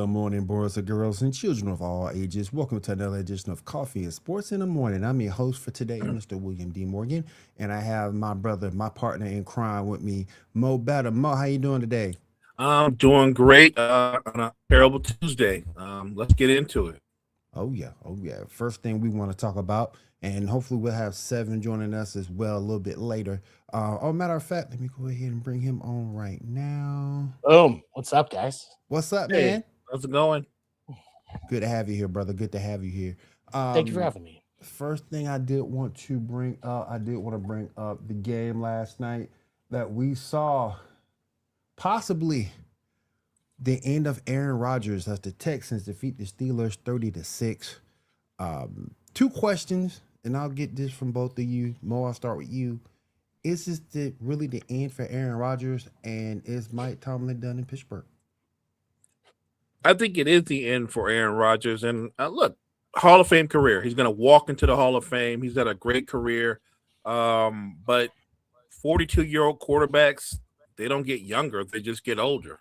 Well, morning, boys and girls, and children of all ages. Welcome to another edition of Coffee and Sports in the Morning. I'm your host for today, Mr. William D. Morgan, and I have my brother, my partner in crime with me, Mo Better. Mo, how you doing today? I'm doing great on a terrible Tuesday. Let's get into it. Oh yeah. First thing we want to talk about, and hopefully we'll have Seven joining us as well a little bit later. Matter of fact, let me go ahead and bring him on right now. Boom. What's up, guys? What's up, Hey, man? how's it going? Good to have you here, brother. Good to have you here. Thank you for Um, having me. First thing I did want to bring up, I did want to bring up the game last night that we saw possibly the end of Aaron Rodgers as the Texans defeat the Steelers 30-6. Two questions, and I'll get this from both of you. Mo, I'll start with you. Is this really the end for Aaron Rodgers, and is Mike Tomlin done in Pittsburgh? I think it is the end for Aaron Rodgers. And look, Hall of Fame career. He's going to walk into the Hall of Fame. He's had a great career. But 42-year-old quarterbacks, they don't get younger. They just get older.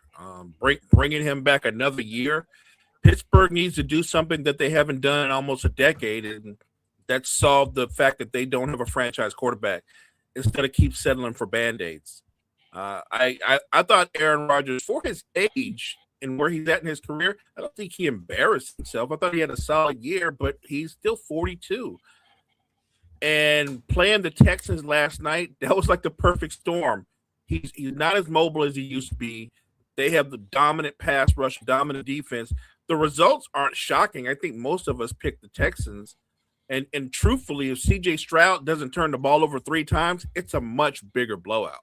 Bringing him back another year. Pittsburgh needs to do something that they haven't done in almost a decade, and that's solved the fact that they don't have a franchise quarterback instead of keep settling for Band-Aids. I thought Aaron Rodgers, for his age and where he's at in his career, I don't think he embarrassed himself. I thought he had a solid year, but he's still 42. And playing the Texans last night, that was like the perfect storm. He's not as mobile as he used to be. They have the dominant pass rush, dominant defense. The results aren't shocking. I think most of us picked the Texans. And truthfully, if CJ Stroud doesn't turn the ball over 3 times, it's a much bigger blowout.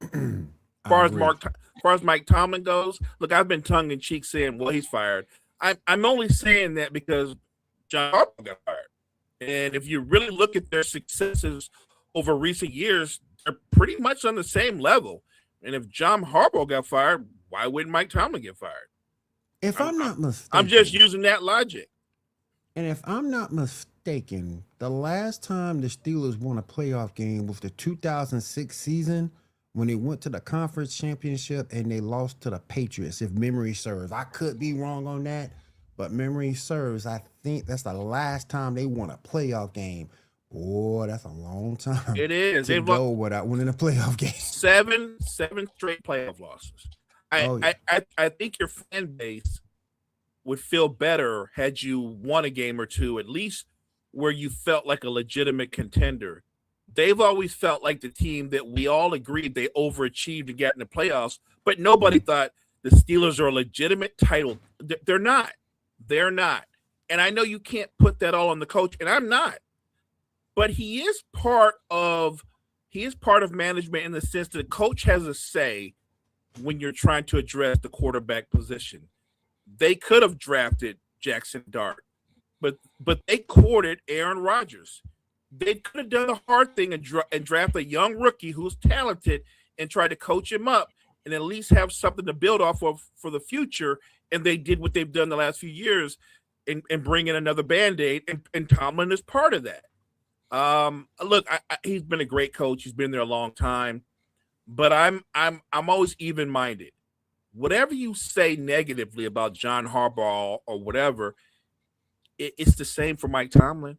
I agree. As far as Mike Tomlin goes, look, I've been tongue in cheek saying, well, he's fired. I'm only saying that because John Harbaugh got fired. And if you really look at their successes over recent years, they're pretty much on the same level. And if John Harbaugh got fired, why wouldn't Mike Tomlin get fired? If I'm not I'm just mistaken, using that logic. and if I'm not mistaken, the last time the Steelers won a playoff game was the 2006 season when they went to the conference championship and they lost to the Patriots, if memory serves. I could be wrong on that, but memory serves. I think that's the last time they won a playoff game. Boy, that's a long time It is. to They've lost go without winning a playoff game. seven straight playoff losses. I, Oh, I, I, I think your fan base would feel better had you won a game or two, at least where you felt like a legitimate contender. They've always felt like the team that we all agreed they overachieved and got in the playoffs, but nobody thought the Steelers are a legitimate title. They're not. They're not. And I know you can't put that all on the coach, and I'm not. But he is part of management in the sense that the coach has a say when you're trying to address the quarterback position. They could have drafted Jackson Dart, but they courted Aaron Rodgers. They could have done the hard thing and draft a young rookie who's talented and try to coach him up and at least have something to build off of for the future. And they did what they've done the last few years and bring in another Band-Aid, and Tomlin is part of that. Look, he's been a great coach. He's been there a long time, but I'm always even minded. Whatever you say negatively about John Harbaugh or whatever, it's the same for Mike Tomlin.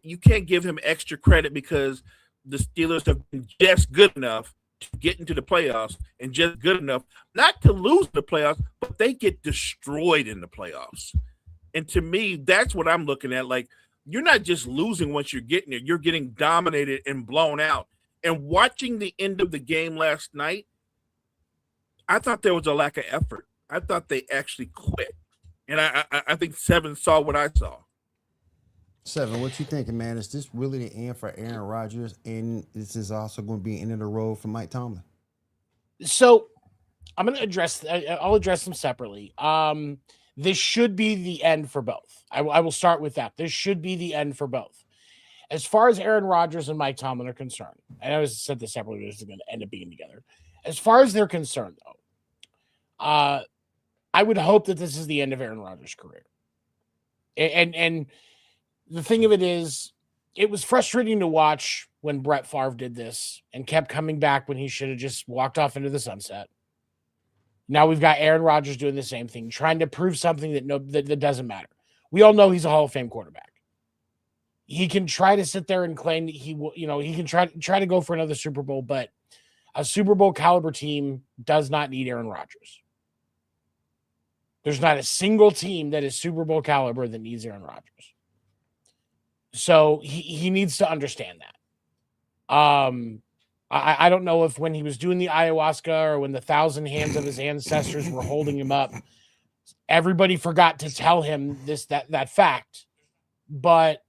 You can't give him extra credit because the Steelers have been just good enough to get into the playoffs and just good enough not to lose the playoffs, but they get destroyed in the playoffs. And to me, that's what I'm looking at. Like, you're not just losing once you're getting it, you're getting dominated and blown out. And watching the end of the game last night, I thought there was a lack of effort. I thought they actually quit. And I think Seven saw what I saw. Seven, what you thinking, man? Is this really the end for Aaron Rodgers, and this is also going to be the end of the road for Mike Tomlin? So I'm going to I'll address them separately. This should be the end for both. I will start with that. This should be the end for both. As far as Aaron Rodgers and Mike Tomlin are concerned, I know I said this separately, but it's going to end up being together. As far as they're concerned, though, I would hope that this is the end of Aaron Rodgers' career. And the thing of it is, it was frustrating to watch when Brett Favre did this and kept coming back when he should have just walked off into the sunset. Now we've got Aaron Rodgers doing the same thing, trying to prove something that doesn't matter. We all know he's a Hall of Fame quarterback. He can try to sit there and claim that he will, he can try to go for another Super Bowl, but a Super Bowl caliber team does not need Aaron Rodgers. There's not a single team that is Super Bowl caliber that needs Aaron Rodgers. So he needs to understand that. I don't know if when he was doing the ayahuasca or when the 1,000 hands of his ancestors were holding him up, everybody forgot to tell him that fact, but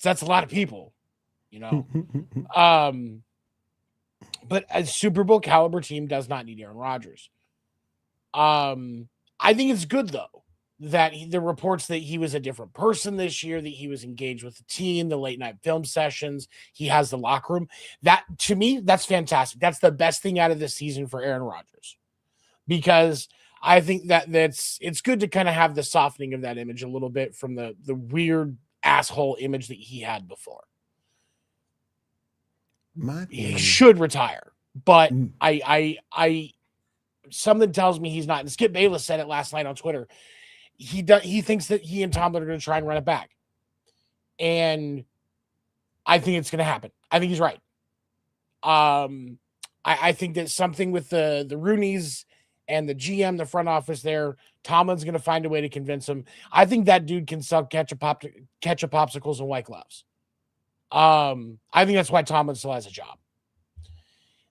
that's a lot of people, but a Super Bowl caliber team does not need Aaron Rodgers. I think it's good though that the reports that he was a different person this year, that he was engaged with the team, the late night film sessions, he has the locker room. That, to me, that's fantastic. That's the best thing out of this season for Aaron Rodgers, because I think it's good to kind of have the softening of that image a little bit from the weird asshole image that he had before. He should retire, but I something tells me he's not. And Skip Bayless said it last night on Twitter. He thinks that he and Tomlin are going to try and run it back, and I think it's going to happen. I think he's right. I think that something with the Rooneys and the GM, the front office there, Tomlin's going to find a way to convince him. I think that dude can sell ketchup popsicles and white gloves. I think that's why Tomlin still has a job.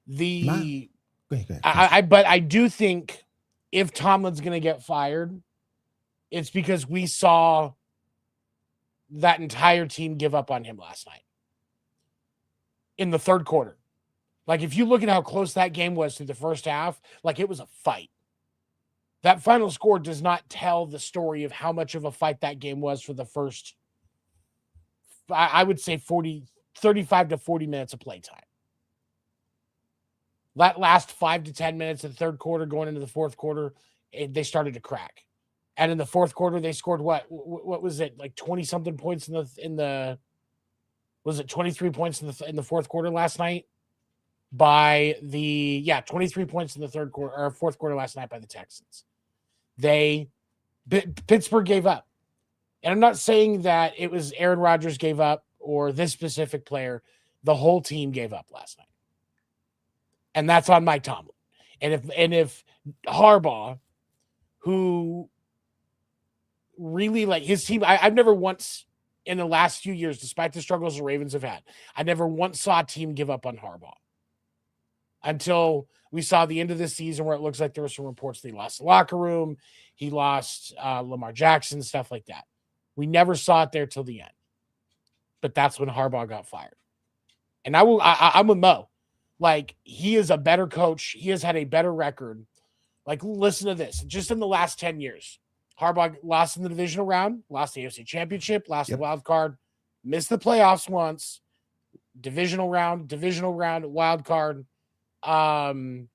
But I do think if Tomlin's going to get fired, it's because we saw that entire team give up on him last night in the third quarter. Like, if you look at how close that game was through the first half, like, it was a fight. That final score does not tell the story of how much of a fight that game was for the first, I would say 35 to 40 minutes of playtime. That last 5 to 10 minutes of the third quarter going into the fourth quarter, they started to crack. And in the fourth quarter, they scored what was it, like 20-something points was it 23 points in the fourth quarter last night? 23 points in the third quarter or fourth quarter last night by the Texans. Pittsburgh gave up. And I'm not saying that it was Aaron Rodgers gave up or this specific player. The whole team gave up last night. And that's on Mike Tomlin. And if Harbaugh, who really, like, his team, I've never once in the last few years, despite the struggles the Ravens have had, I never once saw a team give up on Harbaugh. Until we saw the end of this season where it looks like there were some reports that he lost the locker room, he lost Lamar Jackson, stuff like that. We never saw it there till the end. But that's when Harbaugh got fired. And I'm with Mo. Like, he is a better coach. He has had a better record. Like, listen to this. Just in the last 10 years, Harbaugh lost in the divisional round, lost the AFC Championship, lost the wild card, missed the playoffs once, divisional round, wild card. And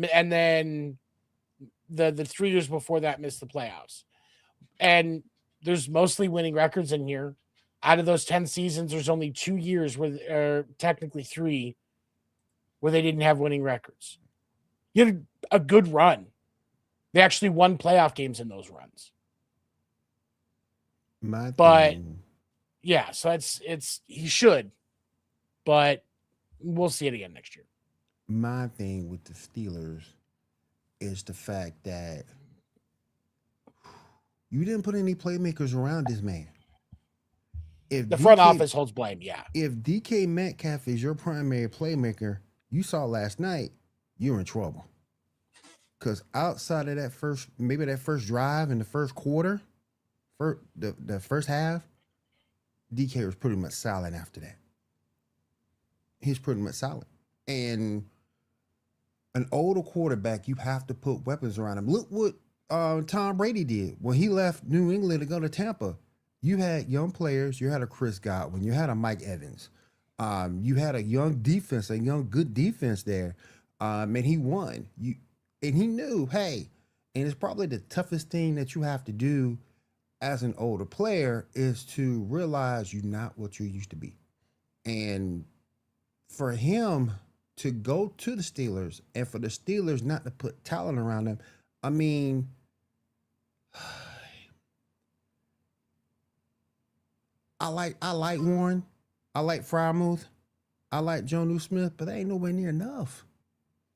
then the 3 years before that missed the playoffs. And there's mostly winning records in here. Out of those 10 seasons, there's only 2 years or technically 3 where they didn't have winning records. You had a good run. They actually won playoff games in those runs. So it's he should, but we'll see it again next year. My thing with the Steelers is the fact that you didn't put any playmakers around this man. If the front office holds blame, yeah. If DK Metcalf is your primary playmaker, you saw last night, you're in trouble. Because outside of that first drive in the first quarter, the first half, DK was pretty much silent after that. He's pretty much silent. And an older quarterback, you have to put weapons around him. Look what Tom Brady did when he left New England to go to Tampa. You had young players. You had a Chris Godwin. You had a Mike Evans. You had a young good defense there. And he won. And he knew, hey, and it's probably the toughest thing that you have to do as an older player is to realize you're not what you used to be. And for him to go to the Steelers and for the Steelers not to put talent around them. I mean, I like Warren, I like Frymouth, I like Joe Smith, but they ain't nowhere near enough.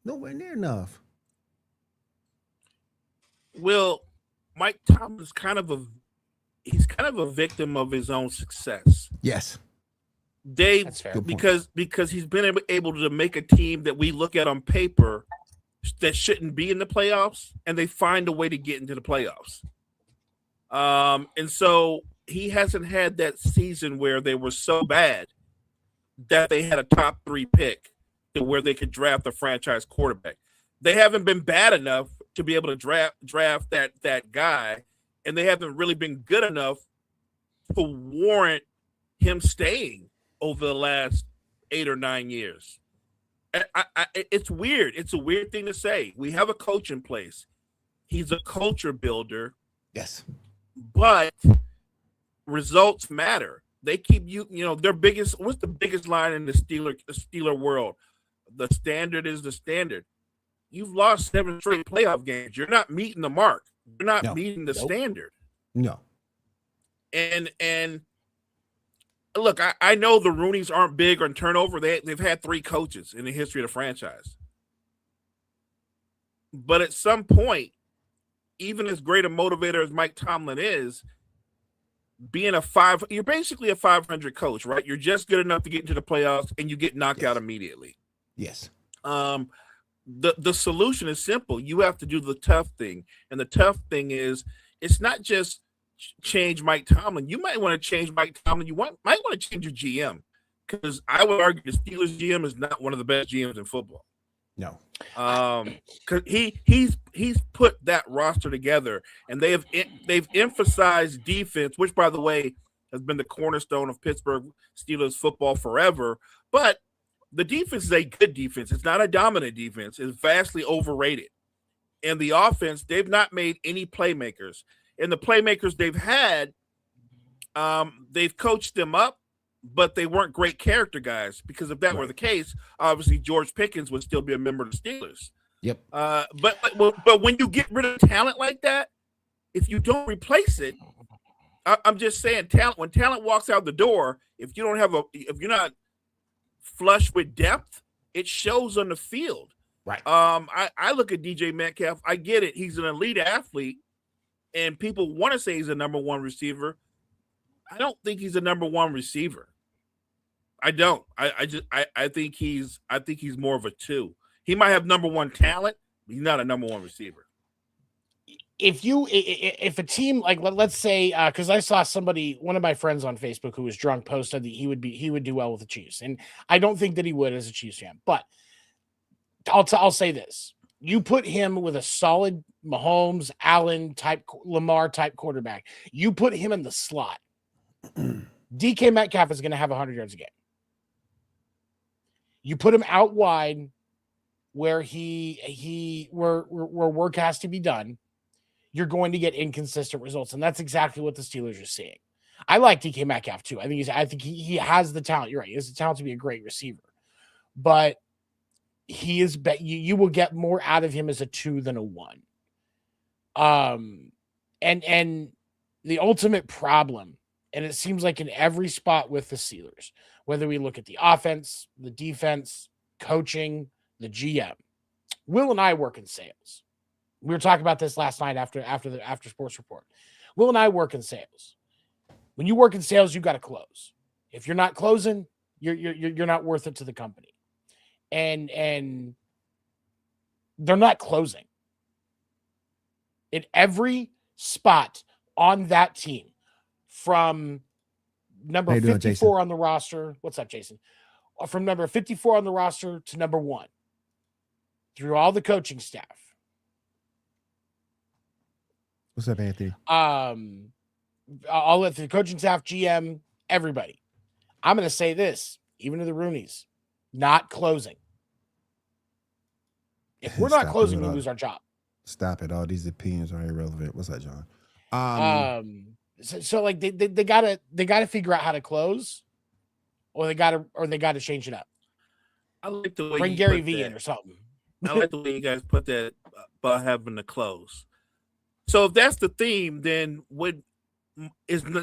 Nowhere near enough. Well, Mike Tomlin's kind of a victim of his own success. Yes. That's fair. Because he's been able to make a team that we look at on paper that shouldn't be in the playoffs, and they find a way to get into the playoffs. And so he hasn't had that season where they were so bad that they had a top 3 pick to where they could draft a franchise quarterback. They haven't been bad enough to be able to draft that guy, and they haven't really been good enough to warrant him staying over the last 8 or 9 years. It's weird. It's a weird thing to say. We have a coach in place. He's a culture builder. Yes. But results matter. They keep their biggest. What's the biggest line in the Steeler world? The standard is the standard. You've lost 7 straight playoff games. You're not meeting the mark. You're not meeting the standard. No. And look, I know the Rooneys aren't big on turnover. They've had 3 coaches in the history of the franchise. But at some point, even as great a motivator as Mike Tomlin is, you're basically a 500 coach, right? You're just good enough to get into the playoffs, and you get knocked out immediately. Yes. The solution is simple. You have to do the tough thing, and the tough thing is it's not just change Mike Tomlin. You might want to change Mike Tomlin. Might want to change your GM, because I would argue the Steelers GM is not one of the best GMs in football. No. Because he's put that roster together, and they've emphasized defense, which, by the way, has been the cornerstone of Pittsburgh Steelers football forever. But the defense is a good defense. It's not a dominant defense. It's vastly overrated. And the offense, they've not made any playmakers. And the playmakers they've had, they've coached them up, but they weren't great character guys, because if that were the case, obviously George Pickens would still be a member of the Steelers. Yep. But when you get rid of talent like that, if you don't replace it, I'm just saying, when talent walks out the door, if you're not flush with depth, it shows on the field. Right. I look at DJ Metcalf. I get it. He's an elite athlete, and people want to say he's a number 1 receiver. I don't think he's a number 1 receiver. I don't. I think he's more of a 2. He might have number 1 talent, but he's not a number 1 receiver. If a team, like, let's say, because I saw one of my friends on Facebook who was drunk, posted that he would do well with the Chiefs, and I don't think that he would as a Chiefs fan. But I'll say this: you put him with a solid Mahomes, Allen type, Lamar type quarterback. You put him in the slot. DK Metcalf is going to have 100 yards a game. You put him out wide where where work has to be done, you're going to get inconsistent results. And that's exactly what the Steelers are seeing. I like DK Metcalf too. I think he has the talent. You're right. He has the talent to be a great receiver, but he is you will get more out of him as a 2 than a 1. And the ultimate problem, and it seems like in every spot with the Steelers, whether we look at the offense, the defense, coaching, the GM, Will and I work in sales. We were talking about this last night after Sports Report. Will and I work in sales. When you work in sales, you got to close. If you're not closing, you're not worth it to the company. And they're not closing. In every spot on that team, from number 54 on the roster. What's up, Jason? From number 54 on the roster to number 1, through all the coaching staff. What's up, Anthony? I'll let the coaching staff, GM, everybody. I'm going to say this, even to the Rooneys, not closing. If we're not closing, we lose our job. Stop it. All these opinions are irrelevant. What's that, John? So like they gotta figure out how to close, or they gotta change it up. I like the way Bring you Gary put V that. in or something. I like the way you guys put that about having to close. So if that's the theme, then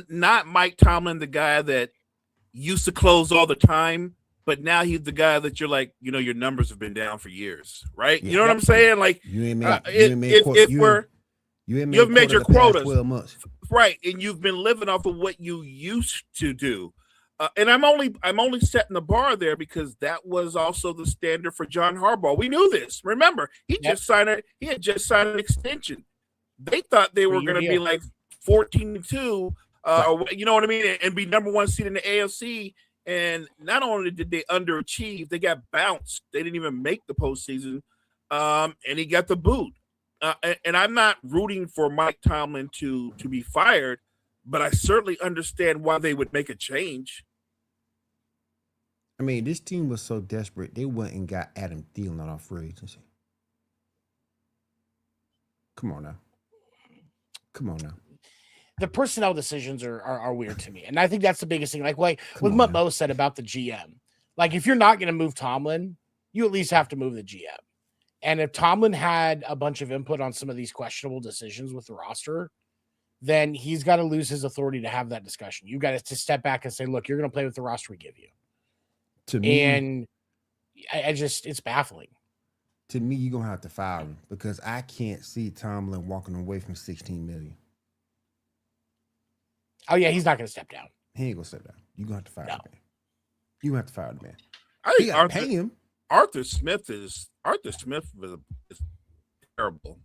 not Mike Tomlin the guy that used to close all the time, but now he's the guy that you're like, your numbers have been down for years, right? You know what I'm saying? Like, You ain't made, you have made your quotas 12 months, right, and you've been living off of what you used to do. And I'm only setting the bar there because that was also the standard for John Harbaugh. We knew this. Remember, he had just signed an extension. They thought they were going to be like 14-2, or you know what I mean, and be number one seed in the AFC. And not only did they underachieve, they got bounced. They didn't even make the postseason, and he got the boot. And I'm not rooting for Mike Tomlin to be fired, but I certainly understand why they would make a change. I mean, this team was so desperate, they went and got Adam Thielen off free agency. Come on now. The personnel decisions are weird to me. And I think that's the biggest thing. Like what Mo said about the GM. Like, if you're not going to move Tomlin, you at least have to move the GM. And if Tomlin had a bunch of input on some of these questionable decisions with the roster, then he's got to lose his authority to have that discussion. You got to step back and say, look, you're going to play with the roster we give you. To me, and it's baffling. To me, you're going to have to fire him because I can't see Tomlin walking away from $16 million. Oh, yeah, he's not going to step down. He ain't going to step down. You're going to have to fire the man. You're going to have to fire the man. I think pay him. Arthur Smith is terrible.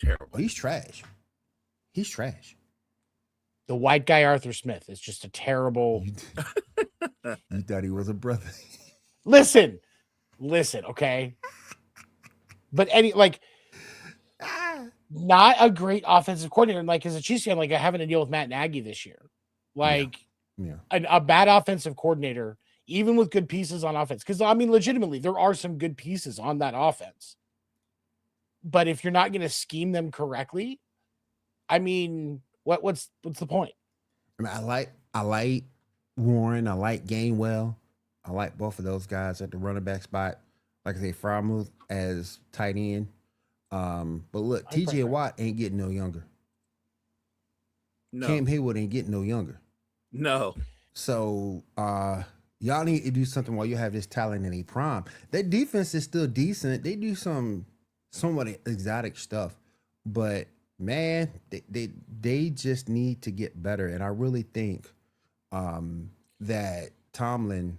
Terrible. He's trash. The white guy Arthur Smith is just a terrible. You thought he was a brother. Listen, okay. But not a great offensive coordinator. And as a Chiefs fan, having to deal with Matt Nagy this year, a bad offensive coordinator, even with good pieces on offense. Because I mean, legitimately, there are some good pieces on that offense. But if you're not going to scheme them correctly, I mean, what's the point? I mean, I like Warren. I like Gainwell. I like both of those guys at the running back spot. Like I say, Frymouth as tight end. But look, TJ Watt ain't getting no younger. No. Cam Hayward ain't getting no younger. No. So y'all need to do something while you have this talent in a prime. That defense is still decent. They do somewhat exotic stuff, but man, they just need to get better. And I really think that Tomlin,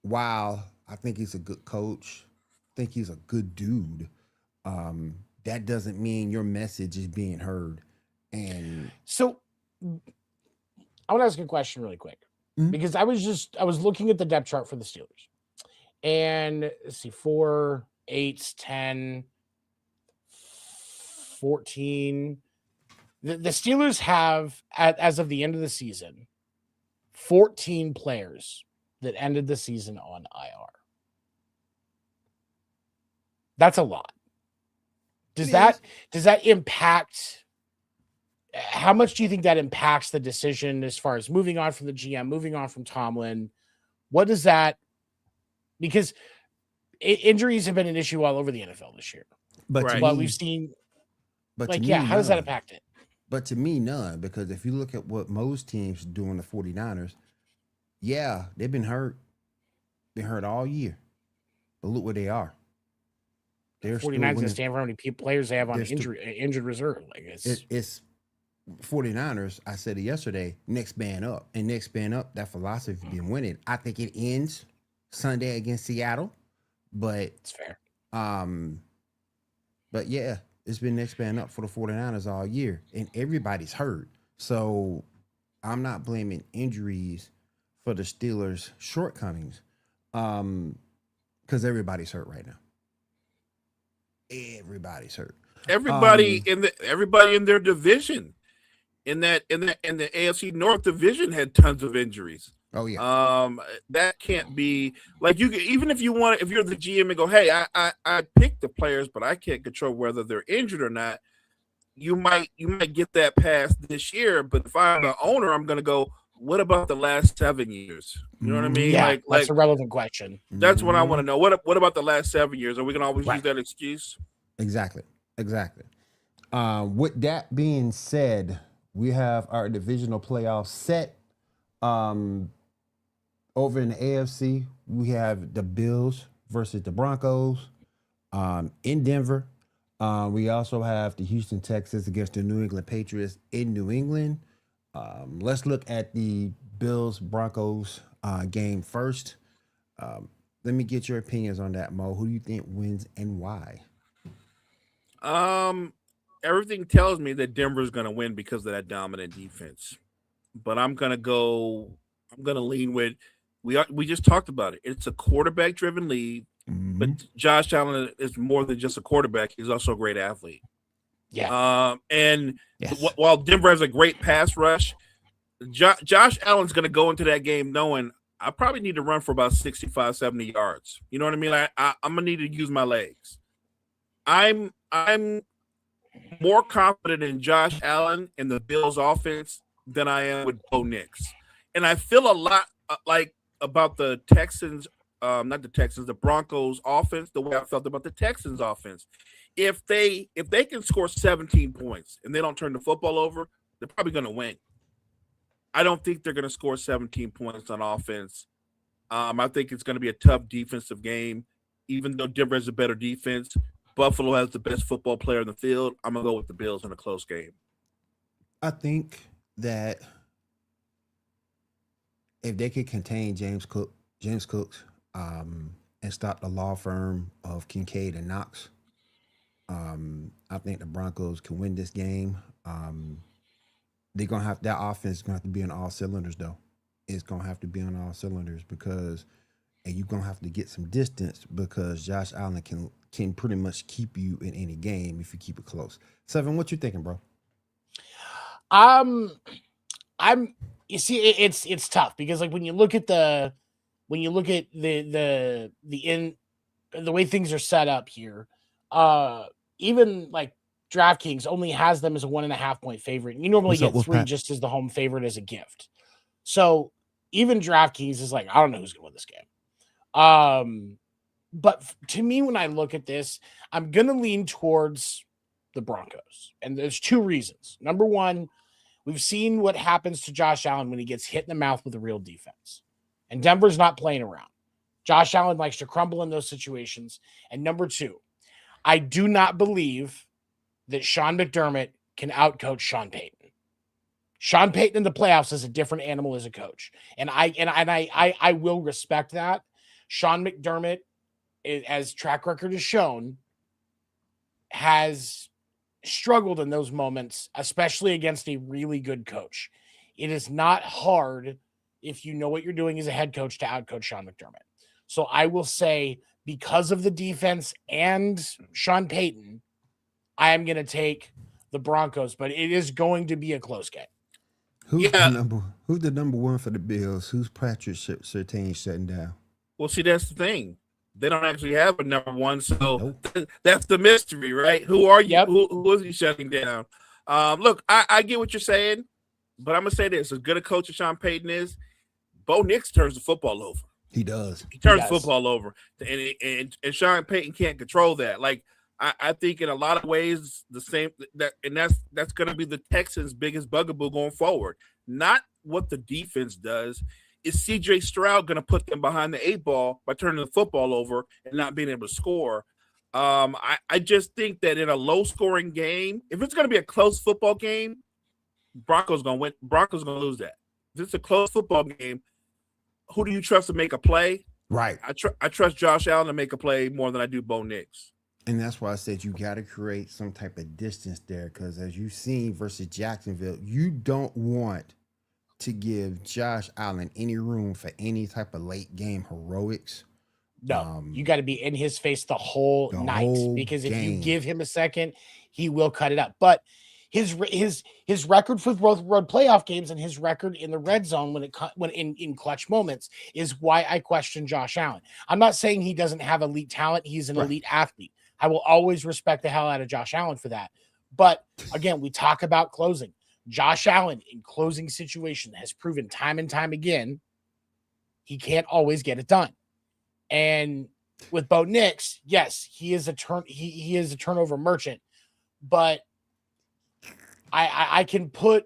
while I think he's a good coach, I think he's a good dude, that doesn't mean your message is being heard. And so I want to ask a question really quick, because I was looking at the depth chart for the Steelers, and let's see, 4, 8, 10, 14. The Steelers have, as of the end of the season, 14 players that ended the season on IR. That's a lot. Does that impact? How much do you think that impacts the decision as far as moving on from the GM, moving on from Tomlin? What does that? Because injuries have been an issue all over the NFL this year. But we've seen. But how does that impact it? But to me, none. Because if you look at what most teams do in the 49ers, yeah, they've been hurt. Been hurt all year. But look where they are. They're 49ers going to stand for how many players they have on injured reserve. It's 49ers. I said it yesterday. Next man up. And next man up, that philosophy been winning. I think it ends Sunday against Seattle. But it's fair. But yeah. It's been next man up for the 49ers all year, and everybody's hurt. So I'm not blaming injuries for the Steelers' shortcomings, because everybody's hurt right now. Everybody's hurt. Everybody in their division, in the AFC North division, had tons of injuries. Oh yeah. That can't be like you. Even if you're the GM and go, hey, I picked the players, but I can't control whether they're injured or not. You might get that pass this year, but if I'm the owner, I'm going to go, what about the last 7 years? You know what I mean? Yeah, like that's a relevant question. that's what I want to know. What about the last 7 years? Are we gonna always use that excuse? Exactly. With that being said, we have our divisional playoffs set. Over in the AFC, we have the Bills versus the Broncos in Denver. We also have the Houston Texans against the New England Patriots in New England. Let's look at the Bills Broncos game first. Let me get your opinions on that, Mo. Who do you think wins and why? Everything tells me that Denver's gonna win because of that dominant defense. But I'm gonna lean with we just talked about it. It's a quarterback driven league, but Josh Allen is more than just a quarterback. He's also a great athlete. Yeah. And while Denver has a great pass rush, Josh Allen's going to go into that game knowing I probably need to run for about 65, 70 yards. You know what I mean? I'm going to need to use my legs. I'm more confident in Josh Allen and the Bills offense than I am with Bo Nix. And I feel a lot like about the Texans, the Broncos offense, the way I felt about the Texans offense. If they can score 17 points and they don't turn the football over, they're probably going to win. I don't think they're going to score 17 points on offense. I think it's going to be a tough defensive game. Even though Denver has a better defense, Buffalo has the best football player in the field. I'm going to go with the Bills in a close game. I think that if they could contain James Cooks, and stop the law firm of Kincaid and Knox, I think the Broncos can win this game. They're gonna have that offense is gonna have to be on all cylinders, though. It's gonna have to be on all cylinders and you're gonna have to get some distance because Josh Allen can pretty much keep you in any game if you keep it close. Seven, what you thinking, bro? You see, it's tough because like when you look at the way things are set up here, even like DraftKings only has them as a 1.5 point favorite. You normally get 3 just as the home favorite as a gift. So even DraftKings is like, I don't know who's gonna win this game. But to me, when I look at this, I'm gonna lean towards the Broncos, and there's 2 reasons. Number one, we've seen what happens to Josh Allen when he gets hit in the mouth with a real defense. And Denver's not playing around. Josh Allen likes to crumble in those situations. And number 2, I do not believe that Sean McDermott can outcoach Sean Payton. Sean Payton in the playoffs is a different animal as a coach. And I will respect that. Sean McDermott, as track record has shown, has struggled in those moments, especially against a really good coach. It is not hard if you know what you're doing as a head coach to outcoach Sean McDermott. So I will say, because of the defense and Sean Payton, I am going to take the Broncos, but it is going to be a close game. Who's the number one for the Bills? Who's Patrick Surtain shutting down? Well, see, that's the thing. They don't actually have a number one, so that's the mystery, right? Who are you? Yep. Who is he shutting down? Look, I get what you're saying, but I'm gonna say this: as good a coach as Sean Payton is, Bo Nix turns the football over. He does. He turns the football over, and Sean Payton can't control that. Like I think in a lot of ways the same that's gonna be the Texans' biggest bugaboo going forward. Not what the defense does. Is CJ Stroud going to put them behind the 8 ball by turning the football over and not being able to score? I just think that in a low-scoring game, if it's going to be a close football game, Broncos going to win. Broncos going to lose that. If it's a close football game, who do you trust to make a play? Right. I trust Josh Allen to make a play more than I do Bo Nix. And that's why I said you got to create some type of distance there because as you've seen versus Jacksonville, you don't want to give Josh Allen any room for any type of late game heroics. No, you got to be in his face the whole night because if you give him a second, he will cut it up. But his record for both road playoff games and his record in the red zone when in clutch moments is why I question Josh Allen. I'm not saying he doesn't have elite talent. He's an elite athlete. I will always respect the hell out of Josh Allen for that. But again, we talk about closing. Josh Allen in closing situation has proven time and time again he can't always get it done. And with Bo Nix, yes, he is a turnover merchant, but I can put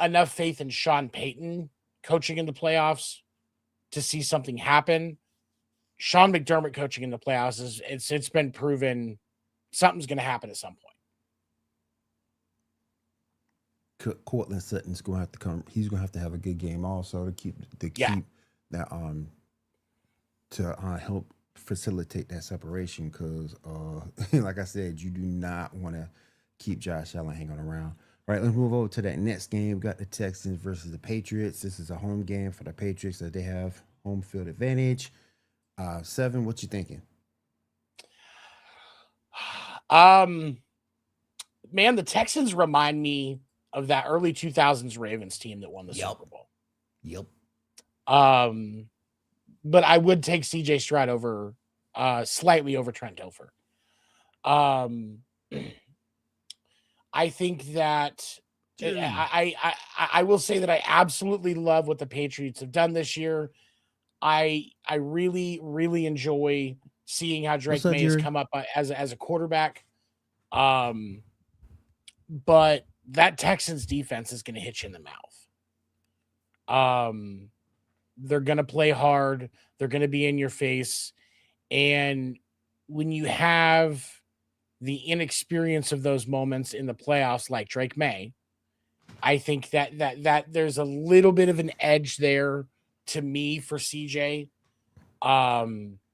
enough faith in Sean Payton coaching in the playoffs to see something happen. Sean McDermott coaching in the playoffs it's been proven something's going to happen at some point. Cortland Sutton's going to have to come. He's going to have a good game also to keep that to help facilitate that separation because, like I said, you do not want to keep Josh Allen hanging around. All right, let's move over to that next game. We got the Texans versus the Patriots. This is a home game for the Patriots that they have home field advantage. 7, what you thinking? Man, the Texans remind me of that early 2000s Ravens team that won the Super Bowl. Yep. But I would take CJ Stroud over slightly over Trent Dilfer. I think that I will say that I absolutely love what the Patriots have done this year. I really, really enjoy seeing how Drake May has come up as a quarterback. But that Texans defense is going to hit you in the mouth. They're going to play hard. They're going to be in your face. And when you have the inexperience of those moments in the playoffs, like Drake May, I think that there's a little bit of an edge there to me for CJ.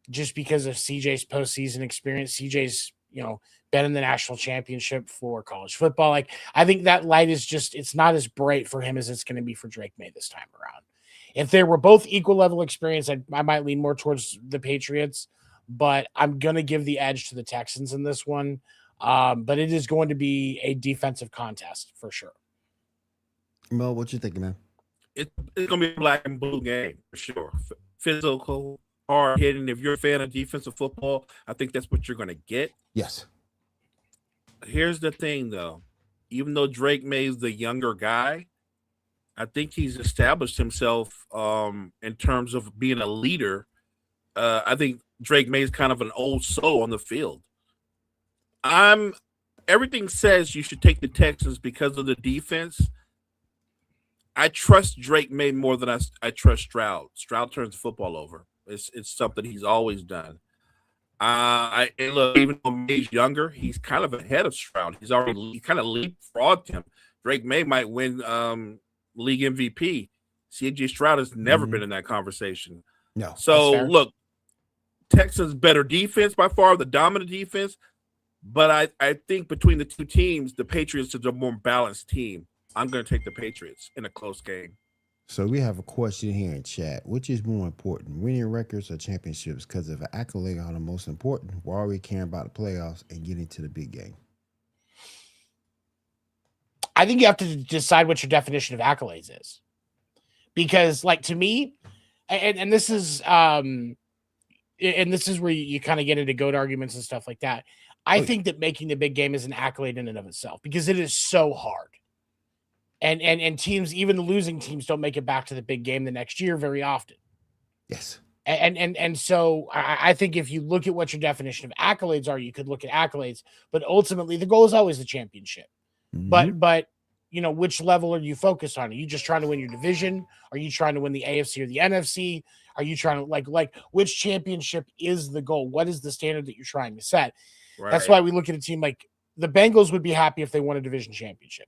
Just because of CJ's postseason experience. CJ's, been in the national championship for college football. Like, I think that light is it's not as bright for him as it's going to be for Drake May this time around. If they were both equal level experience, I might lean more towards the Patriots, but I'm going to give the edge to the Texans in this one. But it is going to be a defensive contest for sure. Mel, what you thinking, man? It's going to be a black and blue game for sure. Physical, hard hitting. If you're a fan of defensive football, I think that's what you're going to get. Yes. Here's the thing, though. Even though Drake May is the younger guy, I think he's established himself in terms of being a leader. I think Drake May is kind of an old soul on the field. Everything says you should take the Texans because of the defense. I trust Drake May more than I trust Stroud. Stroud turns the football over. It's something he's always done. And look, even though May's younger, he's kind of ahead of Stroud. He kind of leapfrogged him. Drake May might win league MVP. CJ Stroud has never been in that conversation. No. So look, Texans better defense by far, the dominant defense. But I think between the two teams, the Patriots is a more balanced team. I'm going to take the Patriots in a close game. So we have a question here in chat. Which is more important, winning records or championships? Because if accolades are the most important, why are we caring about the playoffs and getting to the big game? I think you have to decide what your definition of accolades is. Because, like, to me, and this is where you kind of get into GOAT arguments and stuff like that. I think that making the big game is an accolade in and of itself because it is so hard. And teams, even the losing teams, don't make it back to the big game the next year very often. Yes. And so I think if you look at what your definition of accolades are, you could look at accolades, but ultimately the goal is always the championship. Mm-hmm. But which level are you focused on? Are you just trying to win your division? Are you trying to win the AFC or the NFC? Are you trying to like which championship is the goal? What is the standard that you're trying to set? Right. That's why we look at a team like the Bengals would be happy if they won a division championship.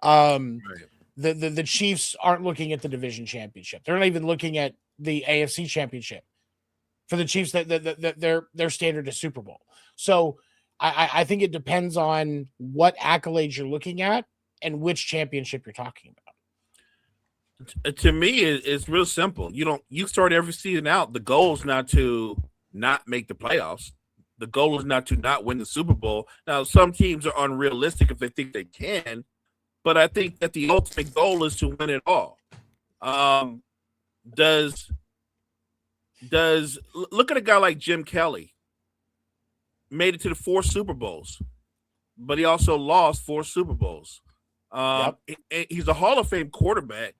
Right. The Chiefs aren't looking at the division championship. They're not even looking at the AFC championship. For the Chiefs, that their standard is Super Bowl. So I think it depends on what accolades you're looking at and which championship you're talking about. To me, it's real simple. You start every season out. The goal is not to not make the playoffs. The goal is not to not win the Super Bowl. Now, some teams are unrealistic if they think they can. But I think that the ultimate goal is to win it all. Does look at a guy like Jim Kelly, made it to the 4 Super Bowls, but he also lost 4 Super Bowls. He's a Hall of Fame quarterback,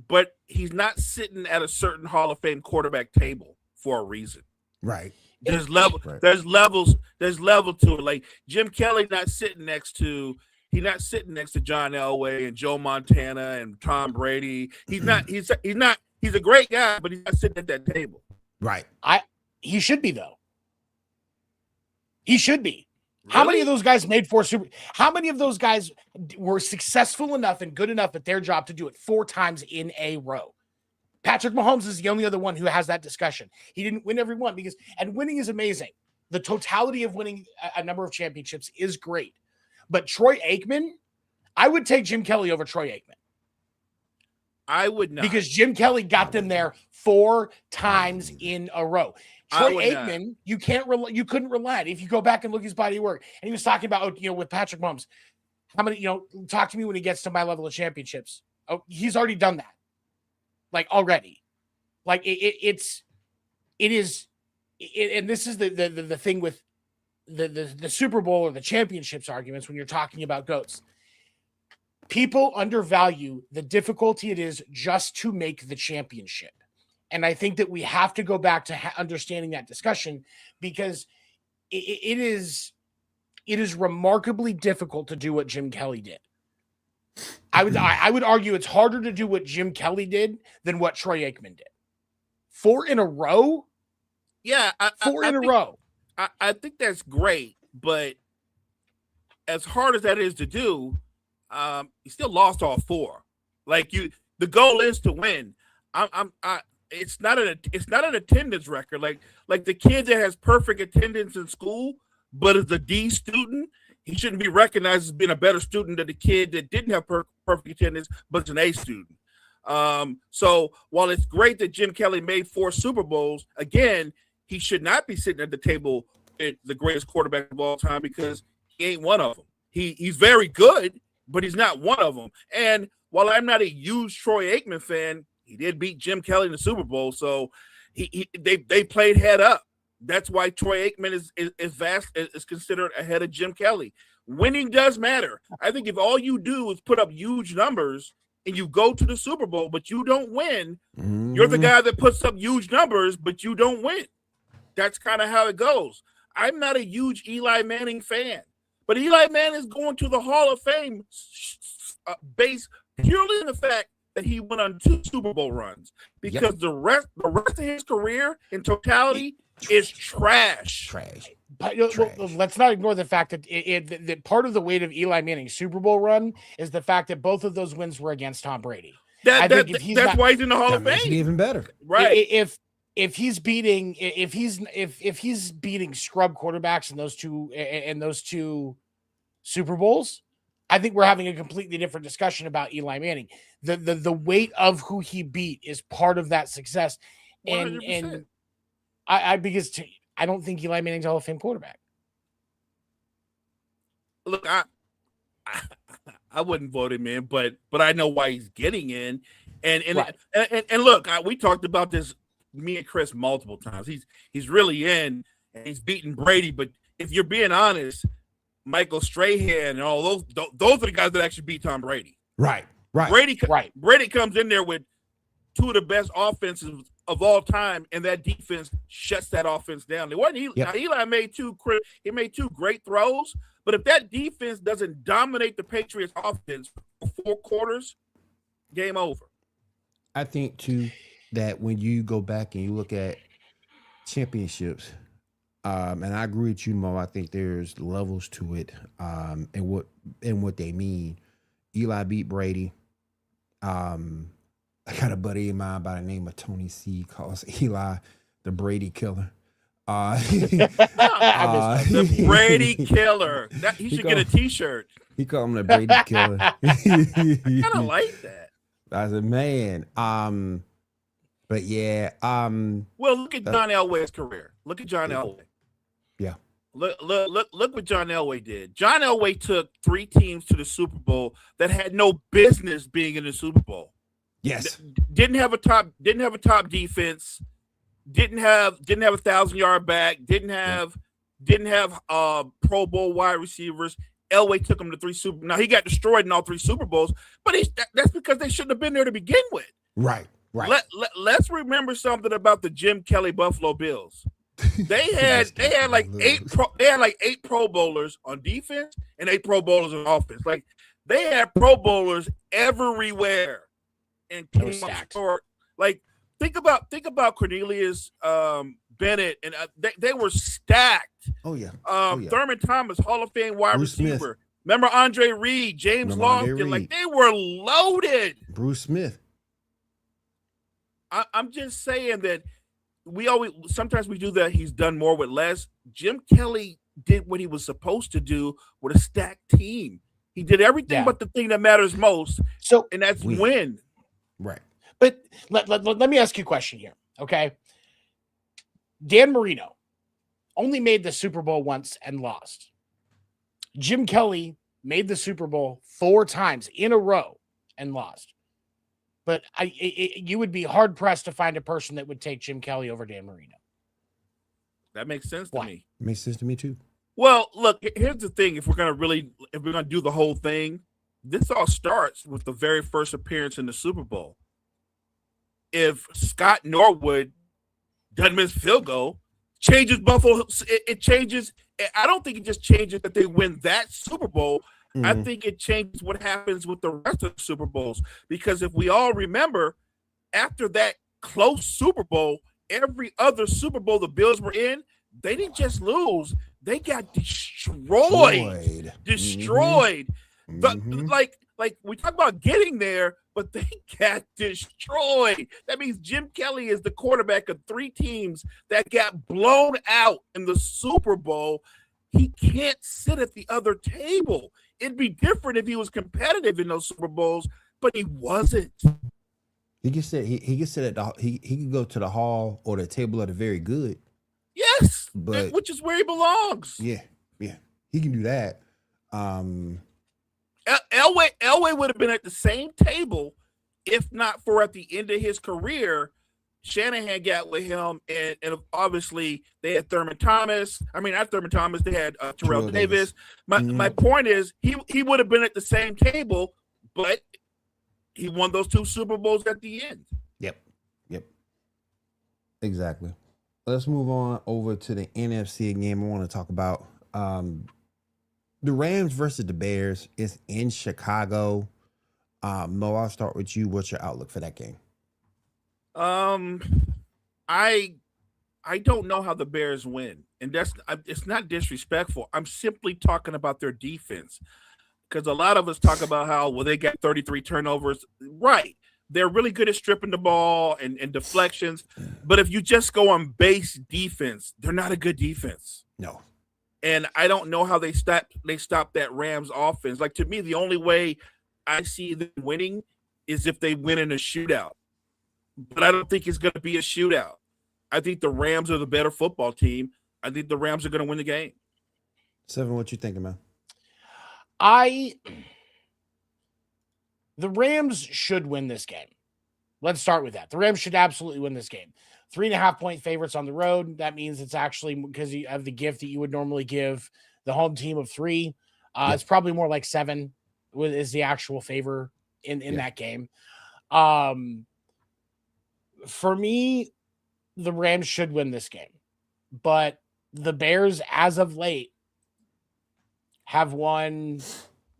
but he's not sitting at a certain Hall of Fame quarterback table for a reason. Right. There's level. Right. There's levels. There's level to it. Like Jim Kelly not sitting next to. He's not sitting next to John Elway and Joe Montana and Tom Brady. He's not. He's not. He's a great guy, but he's not sitting at that table. Right. He should be though. He should be. Really? How many of those guys made 4 Super? How many of those guys were successful enough and good enough at their job to do it 4 times in a row? Patrick Mahomes is the only other one who has that discussion. He didn't win every one and winning is amazing. The totality of winning a number of championships is great. But Troy Aikman, I would take Jim Kelly over Troy Aikman. I would not. Because Jim Kelly got them there 4 times in a row. Troy Aikman, you couldn't rely on. If you go back and look at his body of work, and he was talking about, with Patrick Mahomes, how many, talk to me when he gets to my level of championships. Oh, he's already done that. Like already. Like it is, and this is the thing with the Super Bowl or the championships arguments when you're talking about GOATs. People undervalue the difficulty it is just to make the championship. And I think that we have to go back to understanding that discussion because it is remarkably difficult to do what Jim Kelly did. I would argue it's harder to do what Jim Kelly did than what Troy Aikman did. 4 in a row? Yeah. 4 in a row. I think that's great, but as hard as that is to do, you still lost all 4. Like the goal is to win. It's not an attendance record. Like the kid that has perfect attendance in school, but is a D student, he shouldn't be recognized as being a better student than the kid that didn't have perfect attendance, but is an A student. So while it's great that Jim Kelly made 4 Super Bowls, again, he should not be sitting at the table at the greatest quarterback of all time because he ain't one of them. He's very good, but he's not one of them. And while I'm not a huge Troy Aikman fan, he did beat Jim Kelly in the Super Bowl, so they played head up. That's why Troy Aikman is considered ahead of Jim Kelly. Winning does matter. I think if all you do is put up huge numbers and you go to the Super Bowl, but you don't win, you're the guy that puts up huge numbers, but you don't win. That's kind of how it goes. I'm not a huge Eli Manning fan, but Eli Manning is going to the Hall of Fame based purely on the fact that he went on 2 Super Bowl runs because the rest of his career in totality is trash. But let's not ignore the fact that that part of the weight of Eli Manning's Super Bowl run is the fact that both of those wins were against Tom Brady. That's why he's in the Hall of Fame. Even better, right? If he's beating scrub quarterbacks in those two Super Bowls, I think we're having a completely different discussion about Eli Manning. The weight of who he beat is part of that success, 100%. and because I don't think Eli Manning's a Hall of Fame quarterback. Look, I wouldn't vote him in, but I know why he's getting in, and look, we talked about this, me and Chris, multiple times. He's really in, and he's beating Brady. But if you're being honest, Michael Strahan and all those are the guys that actually beat Tom Brady. Right. Brady comes in there with 2 of the best offenses of all time, and that defense shuts that offense down. It wasn't Eli. Now, Eli made 2 great throws, but if that defense doesn't dominate the Patriots offense for 4 quarters, game over. I think too that when you go back and you look at championships, and I agree with you, Mo, I think there's levels to it, and what they mean. Eli beat Brady. I got a buddy of mine by the name of Tony C. calls Eli the Brady killer. The Brady killer. He should get a T-shirt. He called him the Brady killer. I kind of like that. I said, man. But yeah. Well, look at John Elway's career. Look at John Elway. Yeah. Look what John Elway did. John Elway took 3 teams to the Super Bowl that had no business being in the Super Bowl. Yes. Didn't have a top defense. Didn't have 1,000-yard back. Didn't have Pro Bowl wide receivers. Elway took him to 3 Super. Now he got destroyed in all 3 Super Bowls, but that's because they shouldn't have been there to begin with. Right. Let's remember something about the Jim Kelly Buffalo Bills. They had like 8 Pro Bowlers on defense and 8 Pro Bowlers on offense. Like they had Pro Bowlers everywhere, and came up short. Like think about Cornelius Bennett, and they were stacked. Oh yeah. Thurman Thomas, Hall of Fame wide Bruce receiver. Smith. Remember Andre Reed, James Lofton. Like they were loaded. Bruce Smith. I'm just saying that sometimes we do that. He's done more with less. Jim Kelly did what he was supposed to do with a stacked team. He did everything but the thing that matters most. So, and that's win. Right. But let me ask you a question here. Okay. Dan Marino only made the Super Bowl once and lost. Jim Kelly made the Super Bowl 4 times in a row and lost. But you would be hard pressed to find a person that would take Jim Kelly over Dan Marino. That makes sense to me. Makes sense to me too. Well, look, here's the thing. If we're gonna do the whole thing, this all starts with the very first appearance in the Super Bowl. If Scott Norwood doesn't miss field goal, changes Buffalo. It changes. I don't think it just changes that they win that Super Bowl. I think it changes what happens with the rest of the Super Bowls. Because if we all remember, after that close Super Bowl, every other Super Bowl the Bills were in, they didn't just lose. They got destroyed. Destroyed. Like we talk about getting there, but they got destroyed. That means Jim Kelly is the quarterback of 3 teams that got blown out in the Super Bowl. He can't sit at the other table. It'd be different if he was competitive in those Super Bowls, but he wasn't. He can sit. He can sit at he can go to the hall or the table of the very good. Yes, but which is where he belongs. Yeah, he can do that. Elway would have been at the same table if not for at the end of his career. Shanahan got with him, and obviously they had Thurman Thomas. I mean, not Thurman Thomas. They had Terrell Davis. My point is, he would have been at the same table, but he won those 2 Super Bowls at the end. Yep. Exactly. Let's move on over to the NFC game. I want to talk about the Rams versus the Bears. It's in Chicago. Mo, I'll start with you. What's your outlook for that game? I don't know how the Bears win, and it's not disrespectful. I'm simply talking about their defense, because a lot of us talk about how they got 33 turnovers. Right, they're really good at stripping the ball and deflections, but if you just go on base defense, they're not a good defense. No, and I don't know how they stop that Rams offense. Like, to me, the only way I see them winning is if they win in a shootout. But I don't think it's going to be a shootout. I think the Rams are the better football team. I think the Rams are going to win the game. Seven, what you thinking, man? The Rams should win this game. Let's start with that. The Rams should absolutely win this game. 3.5-point favorites on the road. That means it's actually because you have the gift that you would normally give the home team of 3. It's probably more like 7 is the actual favor in that game. For me, the Rams should win this game, but the Bears, as of late, have won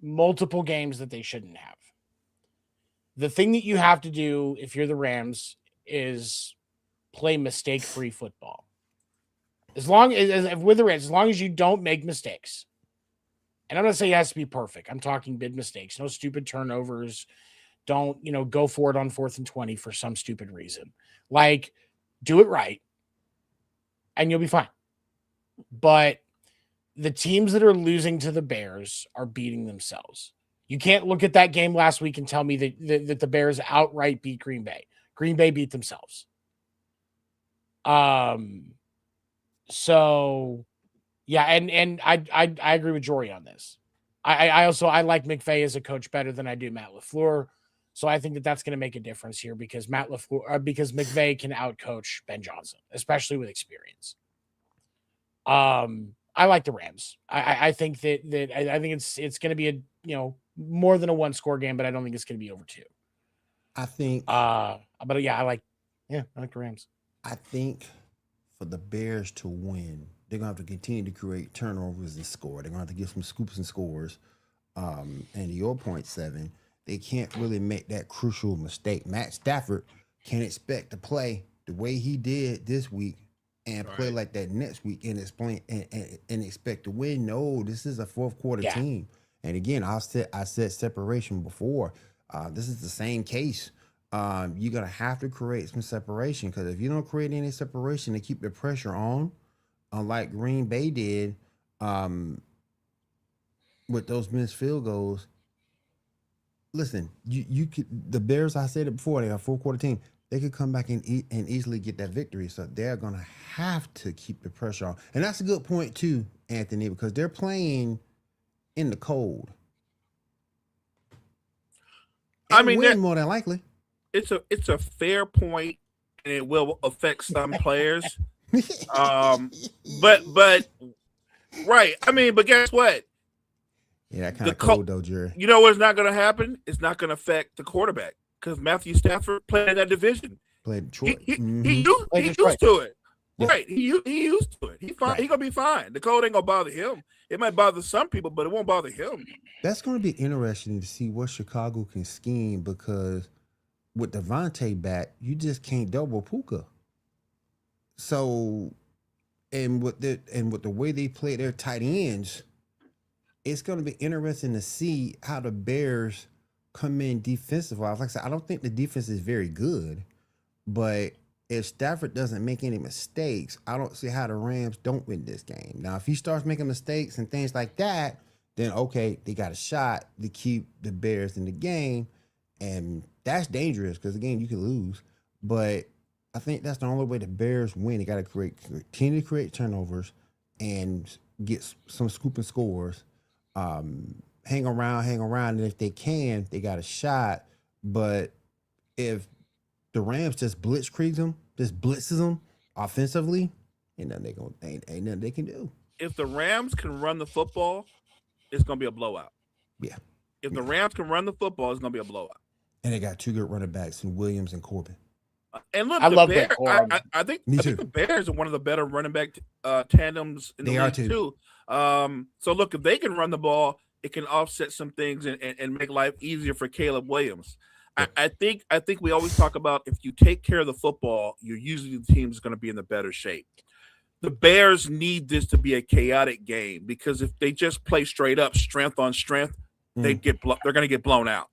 multiple games that they shouldn't have. The thing that you have to do if you're the Rams is play mistake-free football. As long as you don't make mistakes. And I'm not saying it has to be perfect. I'm talking big mistakes, no stupid turnovers. Don't, go for it on 4th and 20 for some stupid reason. Like, do it right, and you'll be fine. But the teams that are losing to the Bears are beating themselves. You can't look at that game last week and tell me that the Bears outright beat Green Bay. Green Bay beat themselves. So, yeah, and I agree with Jory on this. I like McVay as a coach better than I do Matt LaFleur. So I think that that's going to make a difference here because because McVay can outcoach Ben Johnson, especially with experience. I I like the Rams. I think that I think it's going to be a more than a 1-score game, but I don't think it's going to be over 2. I think. But yeah, I like the Rams. I think for the Bears to win, they're gonna have to continue to create turnovers and score. They're gonna have to get some scoops and scores. And to your point, 7, they can't really make that crucial mistake. Matt Stafford can't expect to play the way he did this week and play like that next week and explain and expect to win. No, this is a fourth quarter team. And again, I said separation before. This is the same case. You're gonna have to create some separation, because if you don't create any separation to keep the pressure on, unlike Green Bay did, with those missed field goals. Listen, you could, the Bears, I said it before, they're a full quarter team. They could come back and easily get that victory. So they're gonna have to keep the pressure on, and that's a good point too, Anthony, because they're playing in the cold. I mean, win more than likely. It's a fair point, and it will affect some players. But right. I mean, but guess what? Yeah, that kind of cold though, Jerry. You know what's not going to happen? It's not going to affect the quarterback, because Matthew Stafford played in that division. Played Detroit. He used to it. Yeah. Right. He used to it. He gonna be fine. The cold ain't gonna bother him. It might bother some people, but it won't bother him. That's going to be interesting to see what Chicago can scheme, because with Devontae back, you just can't double Puka. So, and with the way they play their tight ends, it's going to be interesting to see how the Bears come in defensive-wise. Like I said, I don't think the defense is very good, but if Stafford doesn't make any mistakes, I don't see how the Rams don't win this game. Now, if he starts making mistakes and things like that, then okay, they got a shot to keep the Bears in the game, and that's dangerous, because again, you can lose. But I think that's the only way the Bears win. They got to continue to create turnovers and get some scoop and scores. Hang around, and if they can, they got a shot. But if the Rams just blitzes them offensively, ain't nothing they can do. If the Rams can run the football, it's gonna be a blowout. Yeah. If the Rams can run the football, it's gonna be a blowout. And they got 2 good running backs in Williams and Corbin. And look, I love Bears, that. I think the Bears are one of the better running back tandems in the league too. So look, if they can run the ball, it can offset some things and make life easier for Caleb Williams. I think we always talk about, if you take care of the football, you're usually the team is going to be in the better shape. The Bears need this to be a chaotic game, because if they just play straight up, strength on strength, they're going to get blown out.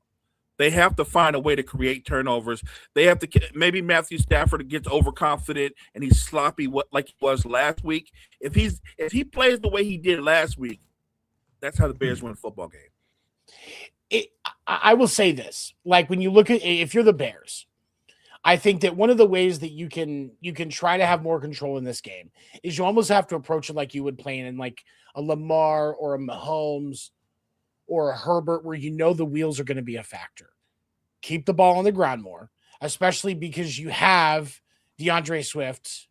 They have to find a way to create turnovers. They have to, maybe Matthew Stafford gets overconfident and he's sloppy like he was last week. If he plays the way he did last week, that's how the Bears win a football game. I will say this, like, when you look at, if you're the Bears, I think that one of the ways that you can try to have more control in this game is you almost have to approach it like you would playing in like a Lamar or a Mahomes or a Herbert, where you know the wheels are going to be a factor. Keep the ball on the ground more, especially because you have DeAndre Swift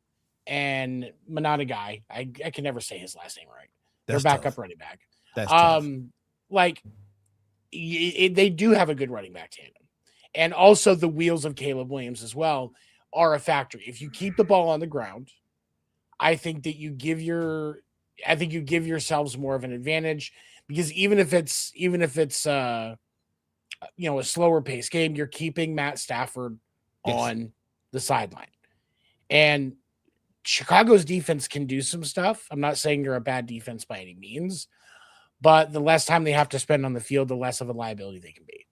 and Manana guy. I can never say his last name right. That's their backup tough. running back. That's tough. Like they do have a good running back tandem. And also the wheels of Caleb Williams as well are a factor. If you keep the ball on the ground, I think that you give yourselves more of an advantage, because even if it's a slower pace game, you're keeping Matt Stafford on the sideline. And Chicago's defense can do some stuff. I'm not saying you're a bad defense by any means, but the less time they have to spend on the field, the less of a liability they can be.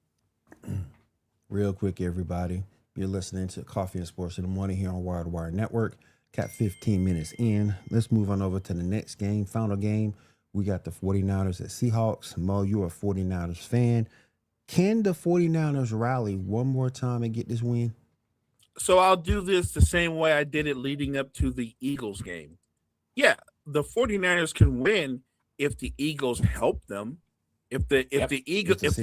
Real quick, everybody, you're listening to Coffee and Sports in the Morning here on Wire to Wire Network. Got 15 minutes in. Let's move on over to the next game, final game. We got the 49ers at Seahawks. Mo, you're a 49ers fan. Can the 49ers rally one more time and get this win? So I'll do this the same way I did it leading up to the Eagles game. Yeah, the 49ers can win if the Eagles help them. If the Eagles, yes,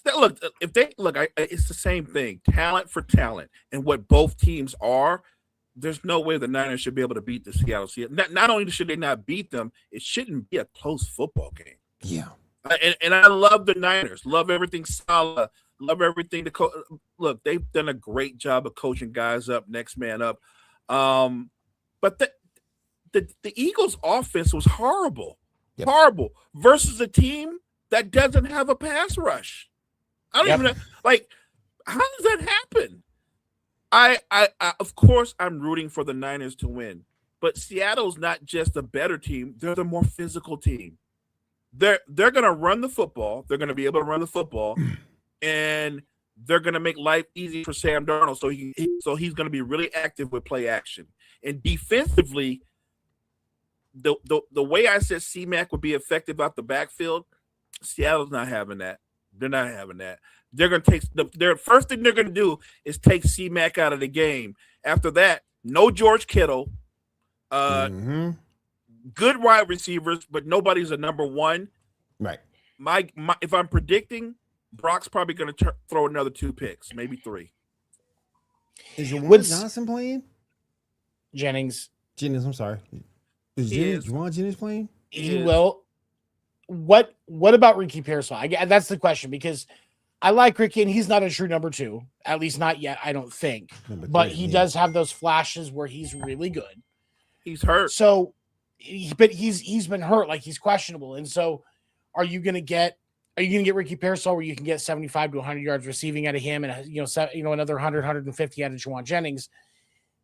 it's the same thing. Talent for talent, and what both teams are, there's no way the Niners should be able to beat the Seattle Seahawks. Not only should they not beat them, it shouldn't be a close football game. Yeah. And I love the Niners. Love everything Salah. Love everything. Look, they've done a great job of coaching guys up, next man up. But the Eagles' offense was horrible. Yep. Horrible. Versus a team that doesn't have a pass rush. I don't even know. Like, how does that happen? I of course I'm rooting for the Niners to win, but Seattle's not just a better team, they're the more physical team. They're gonna run the football, they're gonna be able to run the football, and they're gonna make life easy for Sam Darnold. So he's gonna be really active with play action. And defensively, the way I said C-Mac would be effective out the backfield, Seattle's not having that. They're not having that. They're going to take their first thing they're going to do is take C-Mac out of the game. After that, no George Kittle, good wide receivers, but nobody's a number one. Right. If I'm predicting, Brock's probably going to throw another 2 picks, maybe 3. Is Juwan Johnson playing? Jennings, I'm sorry. Is Juwan Jennings playing? He will. What about Ricky Pearsall? That's the question, because I like Ricky, and he's not a true number 2, at least not yet, I don't think. But he does have those flashes where he's really good. He's hurt. So, but he's been hurt, like he's questionable. And so, are you going to get Ricky Pearsall where you can get 75 to 100 yards receiving out of him, and another 100, 150 out of Juwan Jennings?